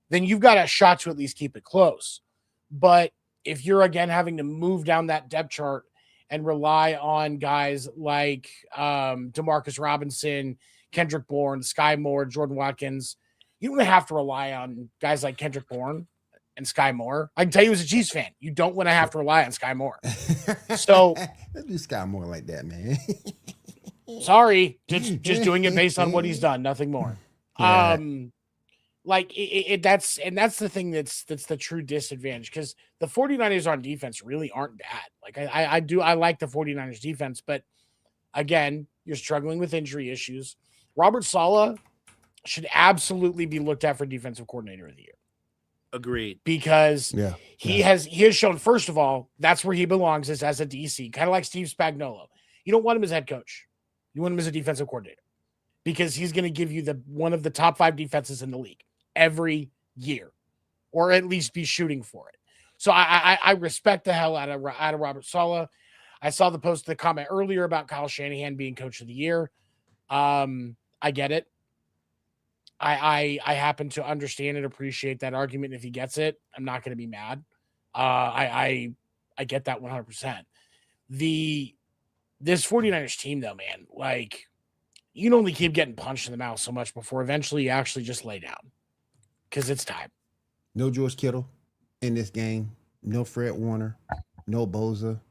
Then you've got a shot to at least keep it close. But if you're again having to move down that depth chart and rely on guys like Demarcus Robinson, Kendrick Bourne, Sky Moore, Jordan Watkins, you don't have to rely on guys like Kendrick Bourne and Sky Moore. I can tell you as a Chiefs fan, you don't want to have to rely on Sky Moore. So don't do Sky Moore like that, man. Sorry, just doing it based on what he's done, nothing more. Yeah. That's the thing that's the true disadvantage, because the 49ers on defense really aren't bad. Like I like the 49ers defense, but again, you're struggling with injury issues. Robert Saleh should absolutely be looked at for defensive coordinator of the year. Agreed. Because he has shown, first of all, that's where he belongs, is as a DC, kind of like Steve Spagnuolo. You don't want him as head coach. You want him as a defensive coordinator, because he's going to give you one of the top 5 defenses in the league every year, or at least be shooting for it. So I respect the hell out of Robert Saleh. I saw the comment earlier about Kyle Shanahan being coach of the year. I get it. I happen to understand and appreciate that argument. If he gets it, I'm not going to be mad. I get that 100%. This 49ers team, though, man, like, you can only keep getting punched in the mouth so much before eventually you actually just lay down, because it's time. No George Kittle in this game. No Fred Warner. No Boza.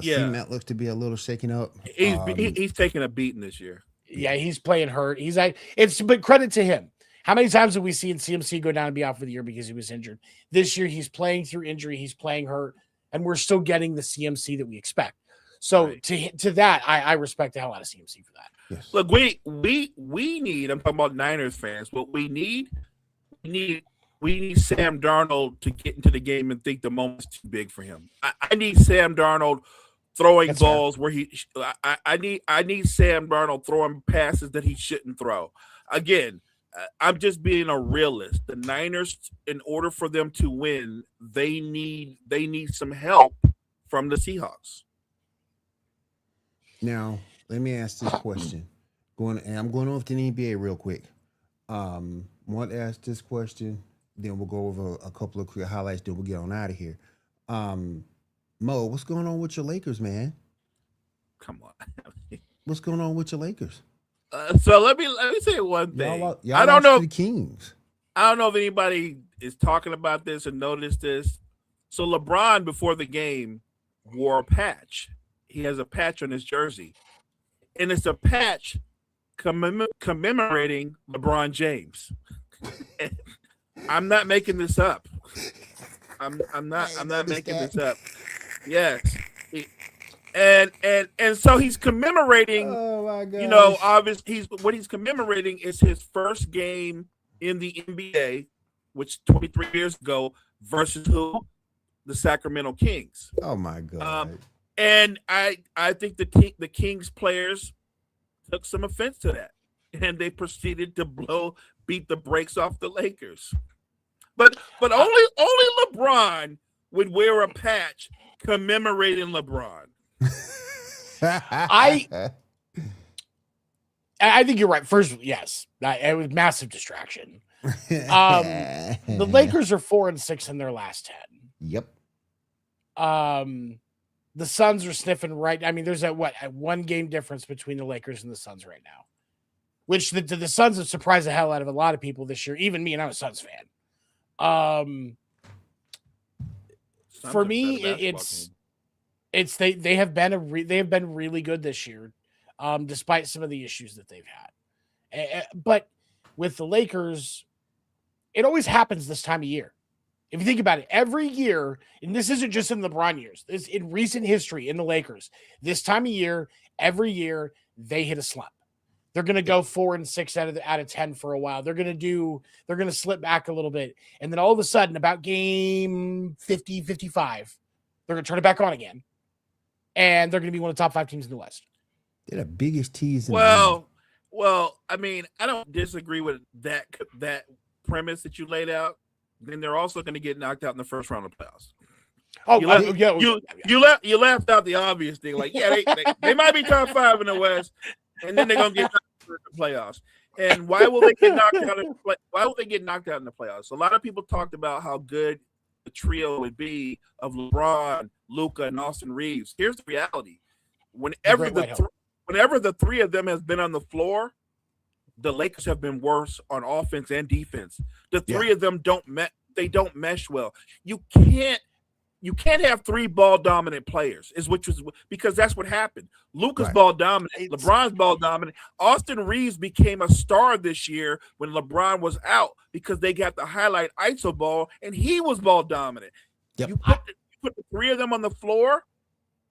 C-Mac looks to be a little shaken up. He's taking a beating this year. Yeah, he's playing hurt. But credit to him. How many times have we seen CMC go down and be out for the year because he was injured? This year, he's playing through injury. He's playing hurt, and we're still getting the CMC that we expect. So to that, I respect the hell out of CMC for that. Yes. Look, we need. I'm talking about Niners fans. What we need Sam Darnold to get into the game and think the moment's too big for him. I need Sam Darnold throwing balls where I need Sam Darnold throwing passes that he shouldn't throw. Again, I'm just being a realist. The Niners, in order for them to win, they need some help from the Seahawks. Now, let me ask this question. I'm going off to the NBA real quick. Want to ask this question, then we'll go over a couple of quick highlights, then we'll get on out of here. Mo, what's going on with your Lakers, man? Come on. What's going on with your Lakers? So let me say one thing. Y'all I don't know the Kings. I don't know if anybody is talking about this and noticed this. So LeBron, before the game, wore a patch. He has a patch on his jersey, and it's a patch commemorating LeBron James. I'm not making this up. I'm not making this up. Yes. And so he's commemorating. Oh my God. Obviously what he's commemorating is his first game in the NBA which 23 years ago, versus who? The Sacramento Kings. Oh my God. And I think the Kings players took some offense to that, and they proceeded to beat the brakes off the Lakers. But only LeBron would wear a patch commemorating LeBron. I think you're right. First, yes, it was massive distraction. The Lakers are 4-6 in their last 10. Yep. The Suns are sniffing right. I mean, there's a 1 game difference between the Lakers and the Suns right now, which the Suns have surprised the hell out of a lot of people this year, even me, and I'm a Suns fan. For me, they have been really good this year, despite some of the issues that they've had. But with the Lakers, it always happens this time of year. If you think about it, every year, and this isn't just in LeBron years, this in recent history in the Lakers, this time of year, every year they hit a slump. They're going to go 4-6 out of 10 for a while. They're going to slip back a little bit. And then all of a sudden, about game 50, 55, they're going to turn it back on again. And they're going to be one of the top 5 teams in the West. They're the biggest tease in Well, I mean, I don't disagree with that premise that you laid out. Then they're also going to get knocked out in the first round of playoffs. Oh, you laughed out the obvious thing. Like, yeah, they might be top 5 in the West, and then they're going to get knocked out in the playoffs. And why will they get knocked out in the playoffs? A lot of people talked about how good the trio would be of LeBron, Luka, and Austin Reeves. Here's the reality: whenever the 3 of them has been on the floor, the Lakers have been worse on offense and defense. The 3 of them don't mesh well. You can't have 3 ball dominant players, because that's what happened. Luka's ball dominant, LeBron's ball dominant. Austin Reeves became a star this year when LeBron was out because they got the highlight ISO ball and he was ball dominant. Yep. You put the 3 of them on the floor,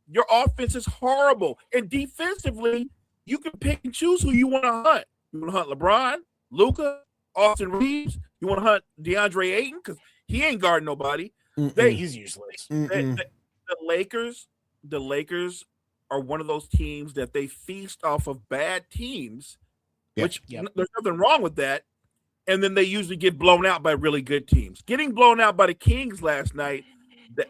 your offense is horrible. And defensively, you can pick and choose who you want to hunt. You want to hunt LeBron, Luka, Austin Reeves. You want to hunt DeAndre Ayton because he ain't guarding nobody. He's useless. The Lakers are one of those teams that they feast off of bad teams, which there's nothing wrong with that. And then they usually get blown out by really good teams. Getting blown out by the Kings last night,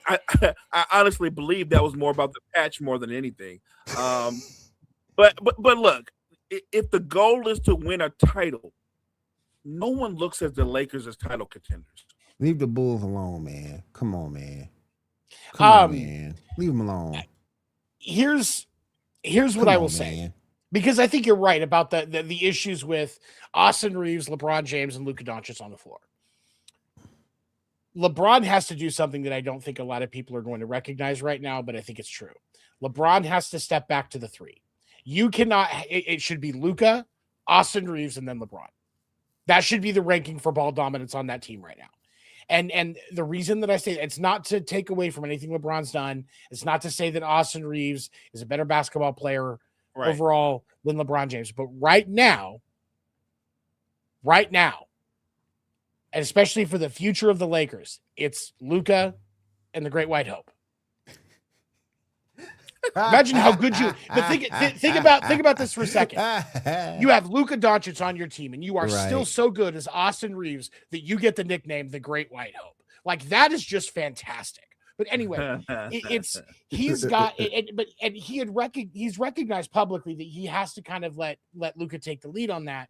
I honestly believe that was more about the patch more than anything. But look, if the goal is to win a title, no one looks at the Lakers as title contenders. Leave the Bulls alone, man. Come on, man. Come on, man. Leave them alone. Here's what I will say, because I think you're right about the issues with Austin Reeves, LeBron James, and Luka Doncic on the floor. LeBron has to do something that I don't think a lot of people are going to recognize right now, but I think it's true. LeBron has to step back to the 3. You cannot. It should be Luka, Austin Reeves, and then LeBron. That should be the ranking for ball dominance on that team right now. And the reason that I say it's not to take away from anything LeBron's done. It's not to say that Austin Reeves is a better basketball player overall than LeBron James. But right now, and especially for the future of the Lakers, it's Luka and the Great White Hope. Imagine how good you. But think about this for a second. You have Luka Doncic on your team, and you are still so good as Austin Reeves that you get the nickname the Great White Hope. Like, that is just fantastic. But anyway, he's recognized publicly that he has to kind of let Luka take the lead on that.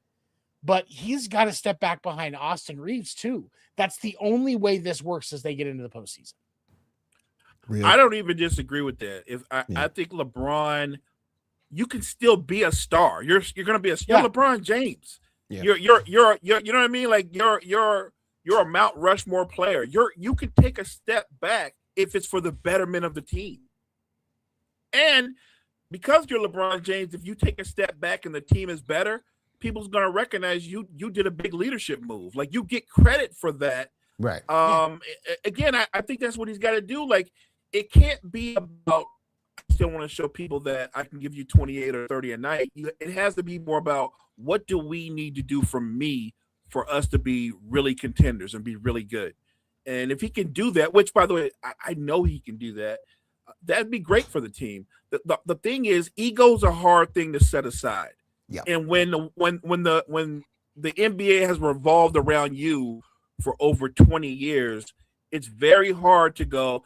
But he's got to step back behind Austin Reeves too. That's the only way this works as they get into the postseason. Really? I don't even disagree with that. I think LeBron, you can still be a star. You're going to be a star. LeBron James. Yeah. You're you know what I mean? Like you're a Mount Rushmore player. You can take a step back if it's for the betterment of the team. And because you're LeBron James, if you take a step back and the team is better, people's going to recognize you did a big leadership move. Like, you get credit for that. Right. Again, I think that's what he's got to do. Like, it can't be about, I still want to show people that I can give you 28 or 30 a night. It has to be more about, what do we need to do from me for us to be really contenders and be really good. And if he can do that, which by the way, I know he can do that, that'd be great for the team. The thing is, ego's a hard thing to set aside. Yeah. And when the NBA has revolved around you for over 20 years, it's very hard to go,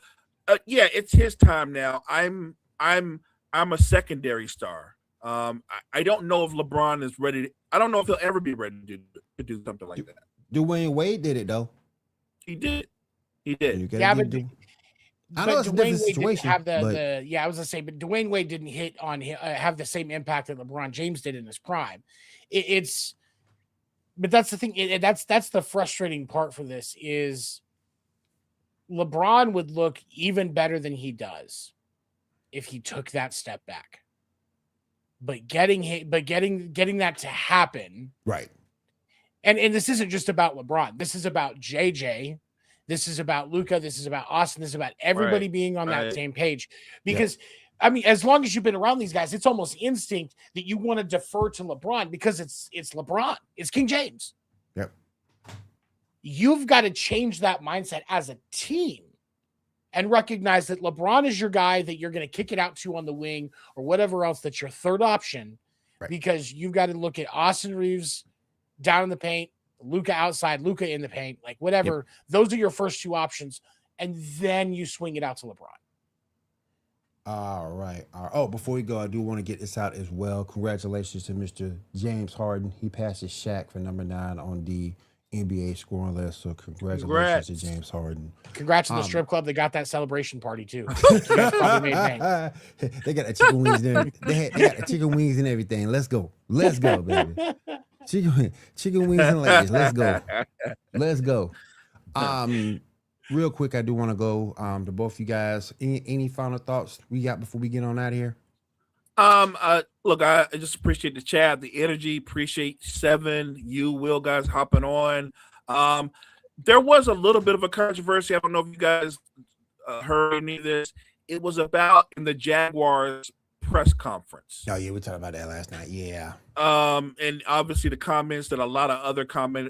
yeah, it's his time now. I'm a secondary star. I don't know if LeBron is ready. I don't know if he'll ever be ready to do something like that. Dwayne Wade did it though. He did. He did. Yeah, but I know it's a Dwayne different Wade situation. didn't have but I was gonna say, but Dwayne Wade didn't have the same impact that LeBron James did in his prime. But that's the thing. That's the frustrating part for this is LeBron would look even better than he does if he took that step back. But getting that to happen, right. And this isn't just about LeBron. This is about JJ. This is about Luka. This is about Austin. This is about everybody being on that same page. Because, I mean, as long as you've been around these guys, it's almost instinct that you want to defer to LeBron because it's LeBron. It's King James. Yep. You've got to change that mindset as a team and recognize that LeBron is your guy that you're going to kick it out to on the wing or whatever else that's your third option, because you've got to look at Austin Reeves down in the paint, Luka outside, Luka in the paint, like whatever. Yep. Those are your first two options, and then you swing it out to LeBron. All right. Oh, before we go, I do want to get this out as well. Congratulations to Mr. James Harden. He passes Shaq for number 9 on the NBA scoring list. So congratulations to James Harden. Congrats to the strip club that got that celebration party too. You guys probably made bank. They got the chicken wings there. They got the chicken wings and everything. Let's go, baby. Chicken wings and ladies. Let's go. Real quick, I do want to go to both you guys. Any final thoughts we got before we get on out of here? Look, I just appreciate the chat, the energy. Appreciate Seven, you, Will, guys hopping on. There was a little bit of a controversy. I don't know if you guys heard any of this. It was about in the Jaguars press conference. Oh yeah, we talked about that last night. Yeah. And obviously the comments that a lot of other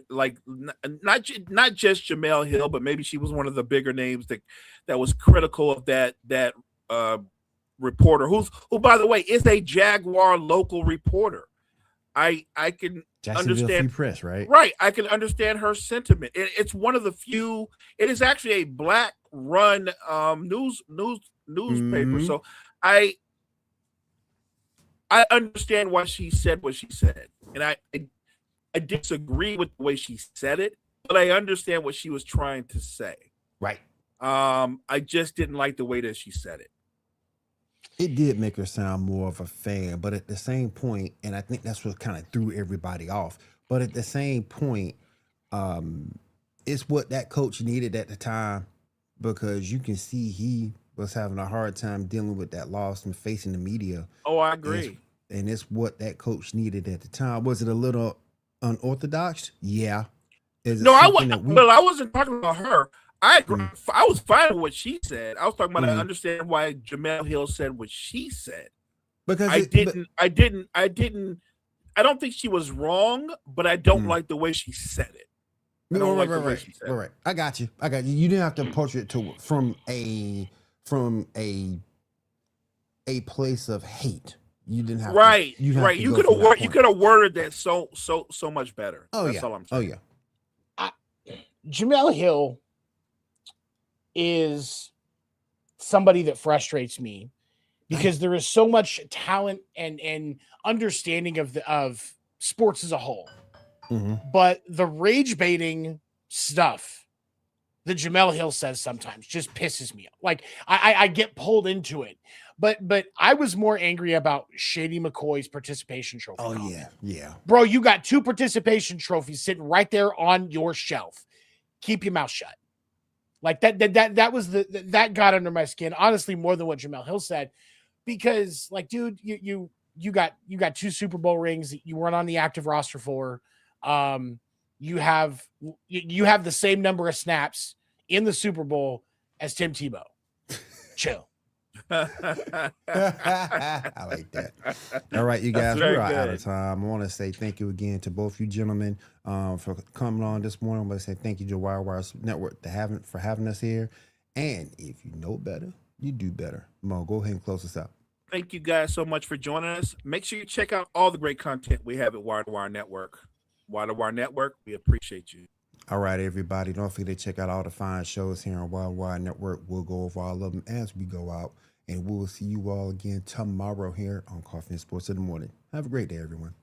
like not just Jamel Hill, but maybe she was one of the bigger names that was critical of that reporter who by the way is a Jaguar local reporter. I can understand Free Press, right? Right. I can understand her sentiment. It's one of the few. It is actually a black run newspaper. Mm-hmm. So I understand why she said what she said, and I disagree with the way she said it, but I understand what she was trying to say. Right. I just didn't like the way that she said it. It did make her sound more of a fan, but at the same point, and I think that's what kind of threw everybody off. But at the same point, it's what that coach needed at the time, because you can see he was having a hard time dealing with that loss and facing the media. Oh, I agree. And it's what that coach needed at the time. Was it a little unorthodox? Yeah. No, I wasn't talking about her. I agree. I was fine with what she said. I was talking about I understand why Jamel Hill said what she said. Because I don't think she was wrong, but I don't like the way she said it. Right. I got you. You didn't have to approach it from a place of hate. You didn't have to. You could have worded that so much better. That's all I'm saying. Oh yeah. Jamel Hill is somebody that frustrates me because there is so much talent and understanding of sports as a whole. Mm-hmm. But the rage baiting stuff that Jamel Hill says sometimes just pisses me off. Like I get pulled into it. But I was more angry about Shady McCoy's participation trophy. Oh yeah. Bro, you got 2 participation trophies sitting right there on your shelf. Keep your mouth shut. Like that was that got under my skin, honestly, more than what Jamel Hill said, because like, dude, you got 2 Super Bowl rings that you weren't on the active roster for. You have the same number of snaps in the Super Bowl as Tim Tebow. Chill. I like that. All right, you guys, very we're out good. of time. I want to say thank you again to both you gentlemen for coming on this morning. I want to say thank you to Wire Network for having us here. And if you know better, you do better. Mo, go ahead and close us out. Thank you guys so much for joining us. Make sure you check out all the great content we have at Wire to Wire Network. Wire to Wire Network, we appreciate you. All right, everybody. Don't forget to check out all the fine shows here on Wild Wide Network. We'll go over all of them as we go out. And we'll see you all again tomorrow here on Coffee and Sports in the Morning. Have a great day, everyone.